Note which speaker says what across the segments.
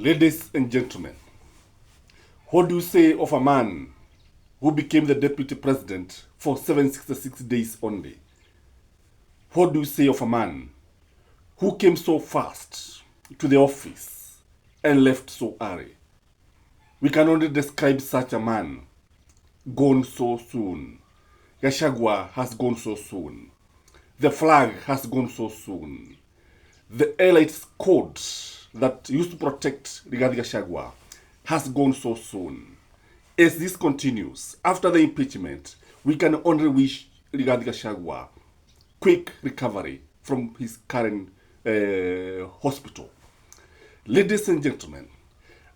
Speaker 1: Ladies and gentlemen, what do you say of a man who became the deputy president for 766 days only? What do you say of a man who came so fast to the office and left so early? We can only describe such a man, gone so soon. Gachagua has gone so soon. The flag has gone so soon. The elite code that used to protect Rigathi Gachagua has gone so soon. As this continues, after the impeachment, we can only wish Rigathi Gachagua quick recovery from his current hospital. Ladies and gentlemen,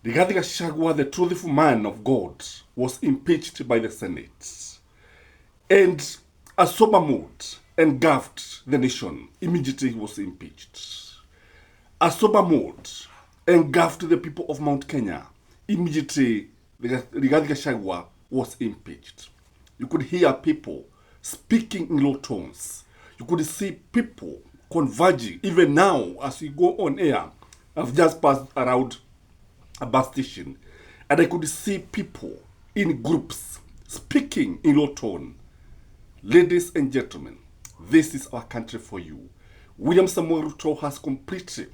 Speaker 1: Rigathi Gachagua, the truthful man of God, was impeached by the Senate. And a sober mood engulfed the nation. Immediately he was impeached. A sober mood engulfed the people of Mount Kenya. Immediately Rigathi Gachagua was impeached. You could hear people speaking in low tones. You could see people converging. Even now, as we go on air, I've just passed around a bus station, and I could see people in groups speaking in low tone. Ladies and gentlemen, this is our country for you. William Samoei Ruto has completely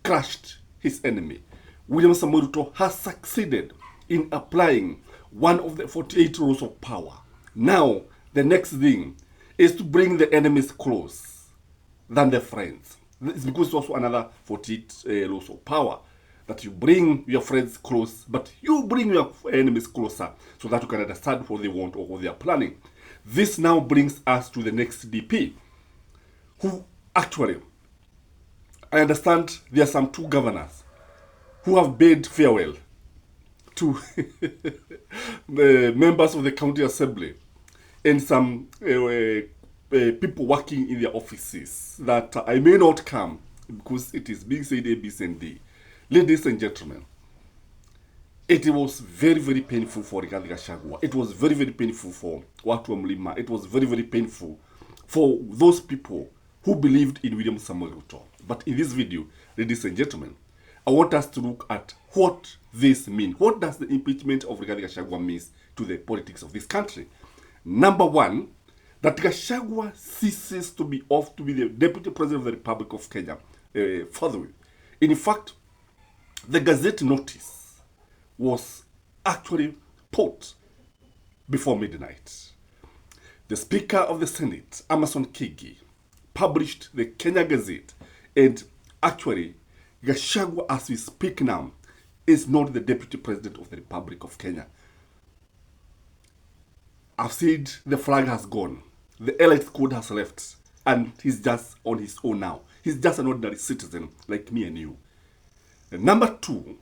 Speaker 1: crushed his enemy. William Samoei Ruto has succeeded in applying one of the 48 rules of power. Now, the next thing is to bring the enemies close than the friends. It's because it's also another 48 rules of power, that you bring your friends close, but you bring your enemies closer so that you can understand what they want or what they are planning. This now brings us to the next DP, who actually, I understand there are some two governors who have bid farewell to the members of the county assembly and some people working in their offices, that I may not come because it is being said A, B, C, and D. Ladies and gentlemen, it was very, very painful for Rigathi Gachagua. It was very, very painful for Watu wa Mlima. It was very, very painful for those people who believed in William Samoei Ruto. But in this video, ladies and gentlemen, I want us to look at what this means. What does the impeachment of Rigathi Gachagua mean to the politics of this country? Number one, that Gachagua ceases to be the Deputy President of the Republic of Kenya further. In fact, the Gazette notice was actually put before midnight. The Speaker of the Senate, Amason Kingi, published the Kenya Gazette, and actually, Gachagua, as we speak now, is not the Deputy President of the Republic of Kenya. I've said the flag has gone, the elite code has left, and he's just on his own now. He's just an ordinary citizen like me and you. And number two,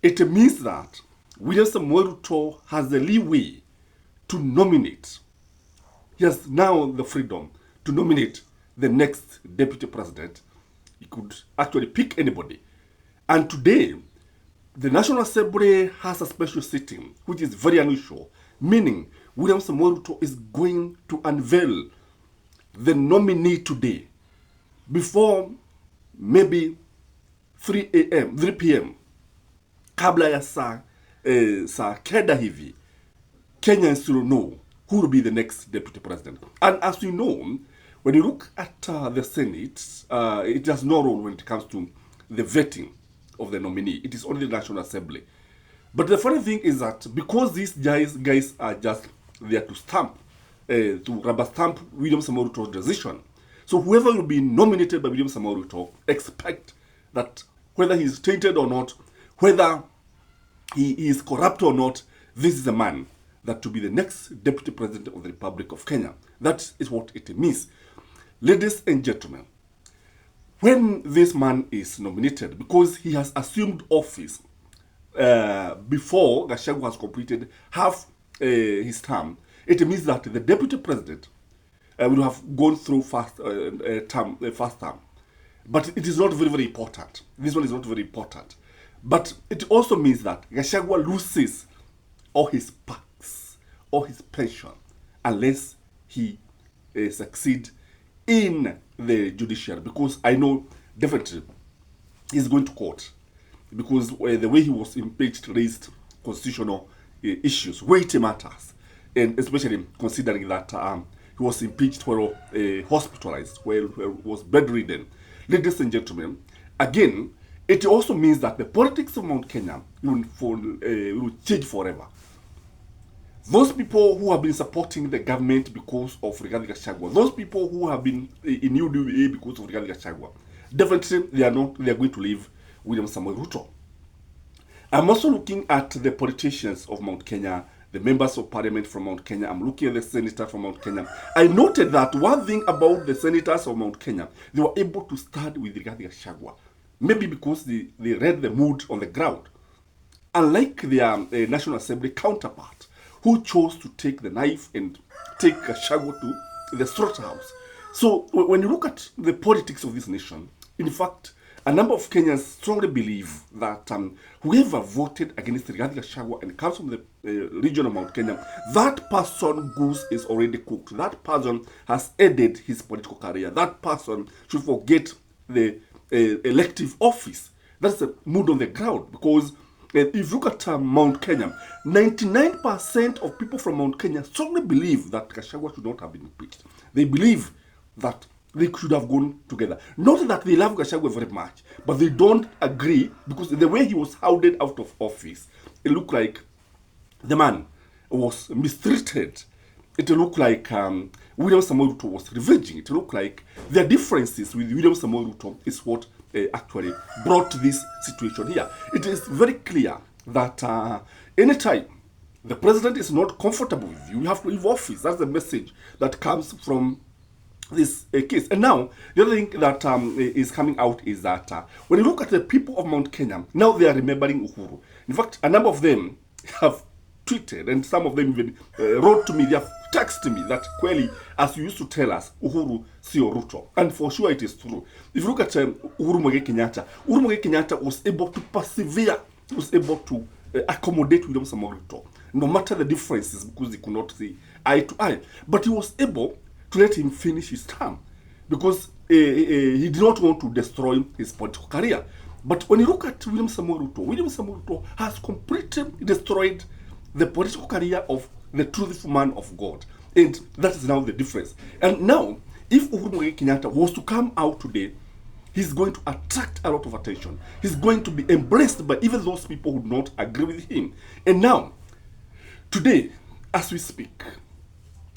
Speaker 1: it means that William Samoei Ruto has the leeway to nominate. He has now the freedom to nominate the next deputy president. He could actually pick anybody. And today, the National Assembly has a special sitting, which is very unusual, meaning William Samoei Ruto is going to unveil the nominee today before maybe 3 p.m. kabla ya saa keda hivi, Kenyans will know who will be the next deputy president. And as we know, when you look at the Senate, it has no role when it comes to the vetting of the nominee. It is only the National Assembly. But the funny thing is that because these guys are just there to stamp, to rubber stamp William Samoei Ruto's decision, so whoever will be nominated by William Samoei Ruto, expect that whether he is tainted or not, whether he is corrupt or not, this is a man that to be the next deputy president of the Republic of Kenya. That is what it means. Ladies and gentlemen, when this man is nominated, because he has assumed office before Gachagua has completed half his term, it means that the deputy president will have gone through first term. But it is not very, very important. This one is not very important. But it also means that Gachagua loses all his perks, all his pension, unless he succeed in the judiciary. Because I know definitely he's going to court. because the way he was impeached raised constitutional issues, weighty matters, and especially considering that he was impeached while hospitalized, while he was bedridden. Ladies and gentlemen, again, it also means that the politics of Mount Kenya will change forever. Those people who have been supporting the government because of Rigathi Gachagua, those people who have been in UDA because of Rigathi Gachagua, definitely they are going to leave William Samoei Ruto. I'm also looking at the politicians of Mount Kenya, the members of parliament from Mount Kenya. I'm looking at the senator from Mount Kenya. I noted that one thing about the senators of Mount Kenya, they were able to stand with Rigathi Gachagua. Maybe because they read the mood on the ground. Unlike their National Assembly counterpart, who chose to take the knife and take Gachagua to the slaughterhouse. So when you look at the politics of this nation, in fact, a number of Kenyans strongly believe that whoever voted against Rigathi Gachagua and comes from the region of Mount Kenya, that person's goose is already cooked. That person has ended his political career. That person should forget the elective office. That's the mood on the ground, because if you look at Mount Kenya, 99% of people from Mount Kenya strongly believe that Gachagua should not have been impeached. They believe that they should have gone together. Not that they love Gachagua very much, but they don't agree, because the way he was hounded out of office, it looked like the man was mistreated. It looked like William Samoei Ruto was revenging. It looked like their differences with William Samoei Ruto is what actually brought this situation here. It is very clear that anytime the president is not comfortable with you, you have to leave office. That's the message that comes from this case. And now, the other thing that is coming out is that when you look at the people of Mount Kenya, now they are remembering Uhuru. In fact, a number of them have tweeted, and some of them even wrote to me, they have texted me that clearly, as you used to tell us, Uhuru sio Ruto. And for sure it is true. If you look at Uhuru Muigai Kenyatta was able to persevere, was able to accommodate William Samoei Ruto, no matter the differences, because they could not see eye to eye. But he was able to let him finish his term, because he did not want to destroy his political career. But when you look at William Samoei Ruto has completely destroyed the political career of the truthful man of God. And that is now the difference. And now, if Uhuru Muigai Kenyatta was to come out today, he's going to attract a lot of attention. He's going to be embraced by even those people who do not agree with him. And now, today, as we speak,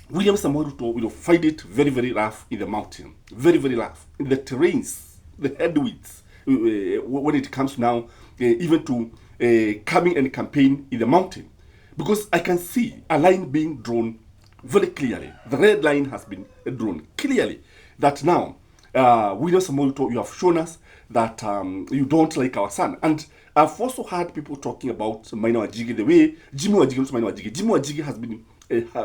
Speaker 1: William Samoei Ruto will find it very, very rough in the mountain. Very, very rough. In the terrains, the headwinds, when it comes now, even to coming and campaign in the mountain. Because I can see a line being drawn very clearly. The red line has been drawn clearly. That now, William Samoei Ruto, you have shown us that you don't like our son. And I've also heard people talking about Maina Wajigi, the way Jimmy Wajigi has been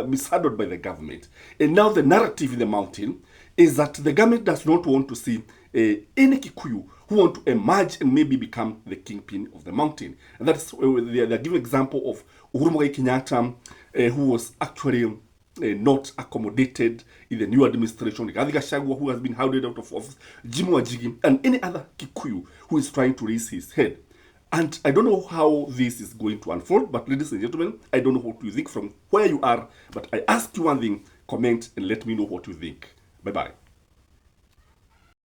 Speaker 1: mishandled by the government. And now the narrative in the mountain is that the government does not want to see any Kikuyu who want to emerge and maybe become the kingpin of the mountain. And that's they give example of Uhuru Muigai Kenyatta, who was actually not accommodated in the new administration, Rigathi Gachagua, who has been hounded out of office, Jimmy Wajigi, and any other Kikuyu who is trying to raise his head. And I don't know how this is going to unfold, but ladies and gentlemen, I don't know what you think from where you are, but I ask you one thing, comment and let me know what you think. Bye-bye.